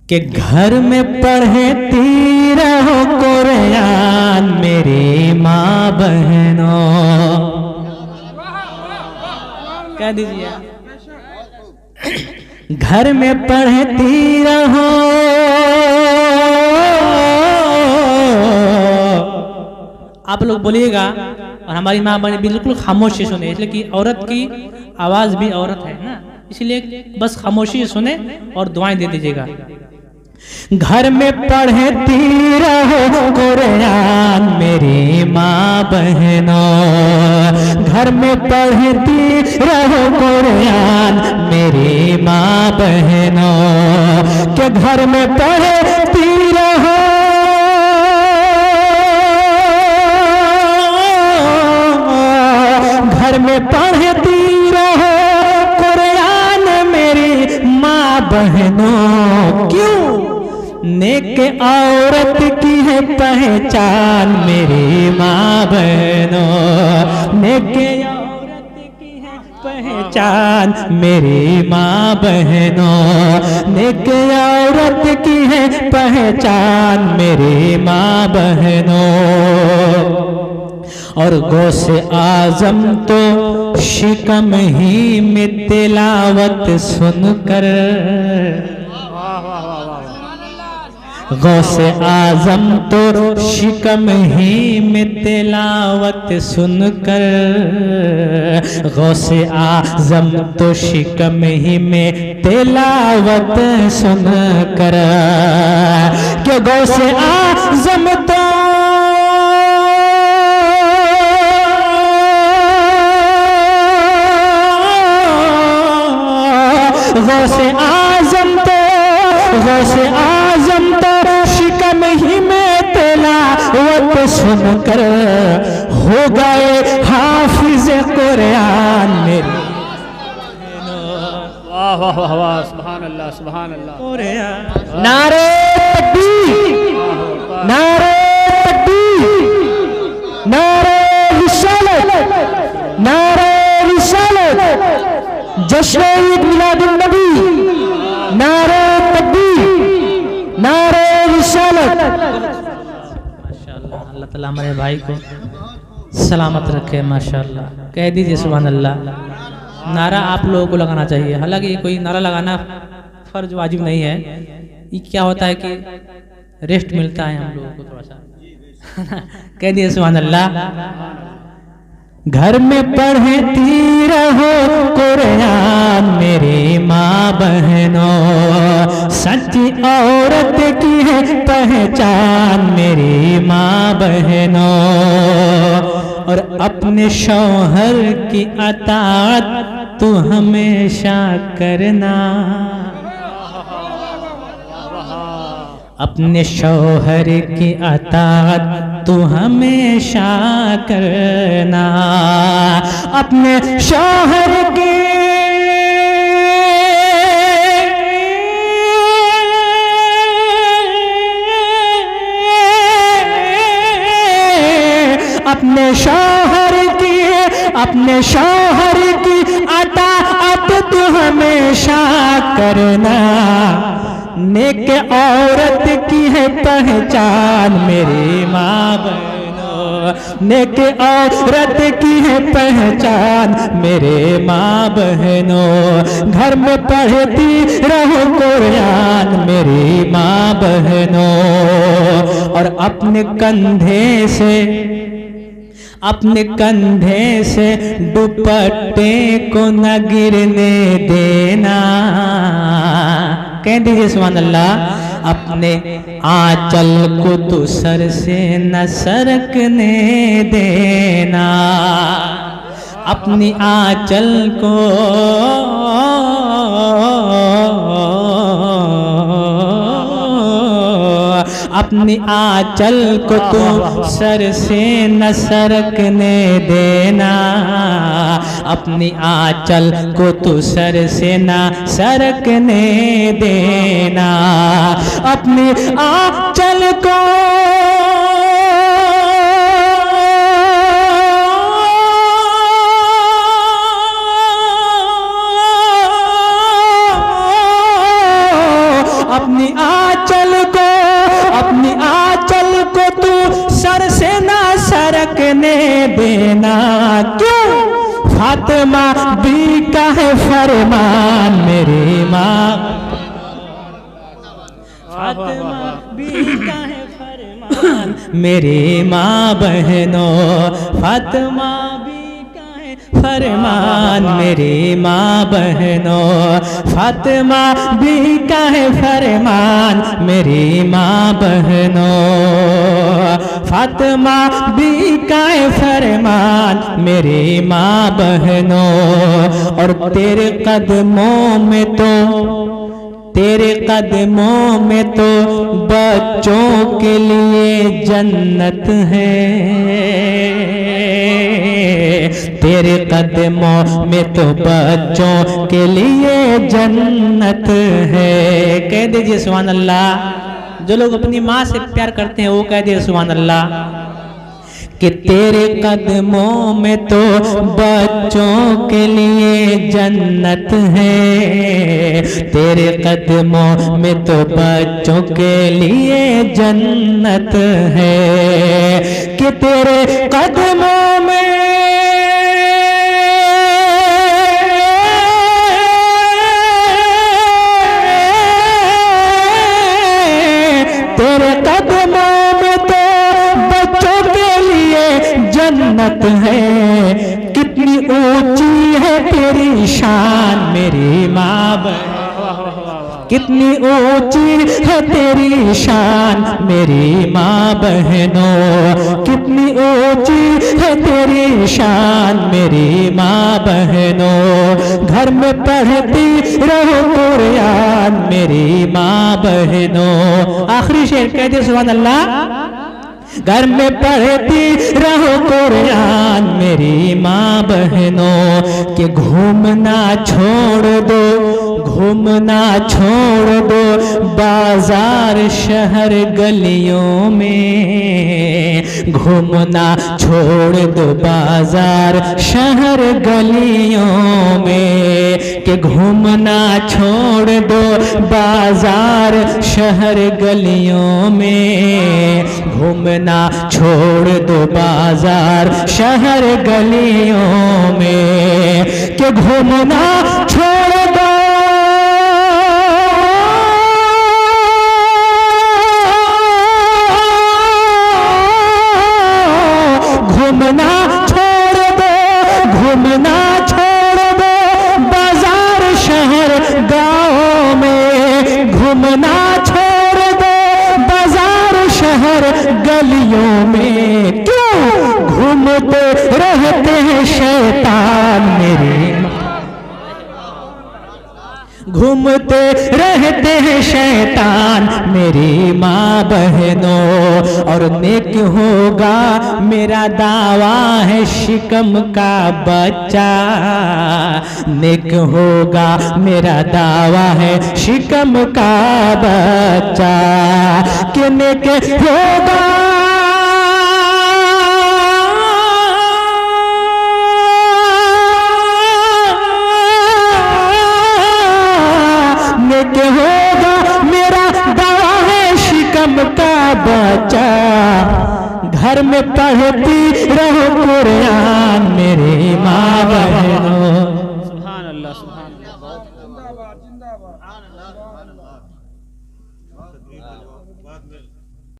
कि घर में पढ़ती रहो कुरान मेरी माँ बहनों। कह दीजिए, घर में पढ़ती रहो। आप लोग बोलिएगा और हमारी माँ बहन बिल्कुल खामोशी सुने, इसलिए कि औरत की आवाज भी औरत है ना, इसलिए बस खामोशी सुने और दुआएं दे दीजिएगा। घर में पढ़ती रहो कुरान मेरी माँ बहनों। घर में पढ़ती रहो कुरान मेरी माँ बहनों। के घर में पढ़ती रहो। घर में पढ़ती रहो कुरान मेरी माँ बहनों। क्यों? नेक औरत की है पहचान मेरी माँ बहनों। नेक औरत की है पहचान मेरी माँ बहनों। नेक औरत की है पहचान मेरी माँ बहनों। और गौसे आजम तो शिकम ही में तिलावत सुनकर। गौसे आजम तो शिकम ही में तिलावत सुनकर। गौसे आजम तो शिकम ही में तिलावत सुनकर। कि गौसे आजम तो गौसे आजम तो गौसे आजम तो शिकम ही में तिलावत सुनकर हो गए हाफिज कुरान मेरे। वाह वाह वाह वाह, सुभान अल्लाह सुभान अल्लाह। नारे तकबीर, नारे तकबीर, नारे रिसालत, नारे रिसालत। जश्न ईद मिलादुन नबी, नारे तकबीर, नारे रिसालत। माशाअल्लाह, अल्लाह ताला हमारे भाई को सलामत रखे माशाअल्लाह। कह दीजिए सुभान अल्लाह। नारा आप लोगों को लगाना चाहिए, हालांकि कोई नारा लगाना फर्ज वाजिब नहीं है। ये क्या होता है कि रेस्ट मिलता है हम लोगों को थोड़ा सा। कह दिए सुभान अल्लाह। घर में पढ़ती रहो कुरान मेरी माँ बहनों। सच्ची औरत की है पहचान मेरी माँ बहनों। और अपने शौहर की अताअत तू हमेशा करना। अपने शौहर की अताअत तू हमेशा करना। अपने शौहर की अपने शौहर की अताअत तू हमेशा करना। नेक औरत की है पहचान मेरी माँ बहनों। नेक औरत की है पहचान मेरे माँ बहनों। घर में पढ़ती रहो कुरान मेरी माँ बहनों। और अपने कंधे से दुपट्टे को न गिरने देना। कह दीजिए सुभान अल्लाह। अपने आंचल को तू सर से न सरकने देना। अपनी आंचल को अपनी आंचल को तू सर से न सरकने देना। अपनी आंचल को तू सर से न सरकने देना। अपनी आंचल को अपनी आंचल को, अपनी आंचल को तू सर से ना सरकने देना। क्यों? फातिमा भी का है फरमान मेरी माँ, फातिमा भी का है फरमान मेरी माँ बहनों, फातिमा भी का है फरमान मेरी माँ बहनों, फातिमा भी का है फरमान मेरी माँ बहनों, फातिमा भी का है फरमान मेरी माँ बहनों। और तेरे कदमों में तो, तेरे कदमों में तो बच्चों के लिए जन्नत है, तेरे कदमों में तो बच्चों के लिए जन्नत है। कह दीजिए सुभान अल्लाह। जो लोग अपनी माँ से प्यार करते हैं वो कह दीजिए सुभान अल्लाह कि तेरे कदमों में तो बच्चों के लिए जन्नत है, तेरे कदमों में तो बच्चों के लिए जन्नत है। कि तेरे कदमों में, तेरे कदमों में तो बच्चों के लिए जन्नत है। कितनी ऊंची है तेरी शान मेरी माँ बहन, कितनी ऊंची है तेरी शान मेरी माँ बहनों, कितनी ऊंची है तेरी शान मेरी माँ बहनों। घर में पढ़ती रहो कुरान मेरी माँ बहनों। आखिरी शेर कह दे सुभान अल्लाह। घर में पढ़ती रहो कुरान मेरी माँ बहनों। कि घूमना छोड़ दो, घूमना छोड़ दो बाजार शहर गलियों में, घूमना छोड़ दो बाजार शहर गलियों में। कि घूमना छोड़ दो बाजार शहर गलियों में, घूमना छोड़ दो बाजार शहर गलियों में। कि घूमना छोड़ दो, घूमना छोड़ दो, घूमना छोड़ दो बाजार शहर गाँव में, घूमना छोड़ दो बाजार शहर गलियों में। क्यों? घूमते रहते हैं शैतान मेरी, घूमते रहते हैं शैतान मेरी माँ बहनों। और नेक होगा मेरा दावा है शिकम का बच्चा, नेक होगा मेरा दावा है शिकम का बच्चा। कि नेक होगा, नेक होगा मेरा दावा है शिकम का बच्चा। घर में पढ़ती रहो कुरान मेरी माँ बहनों,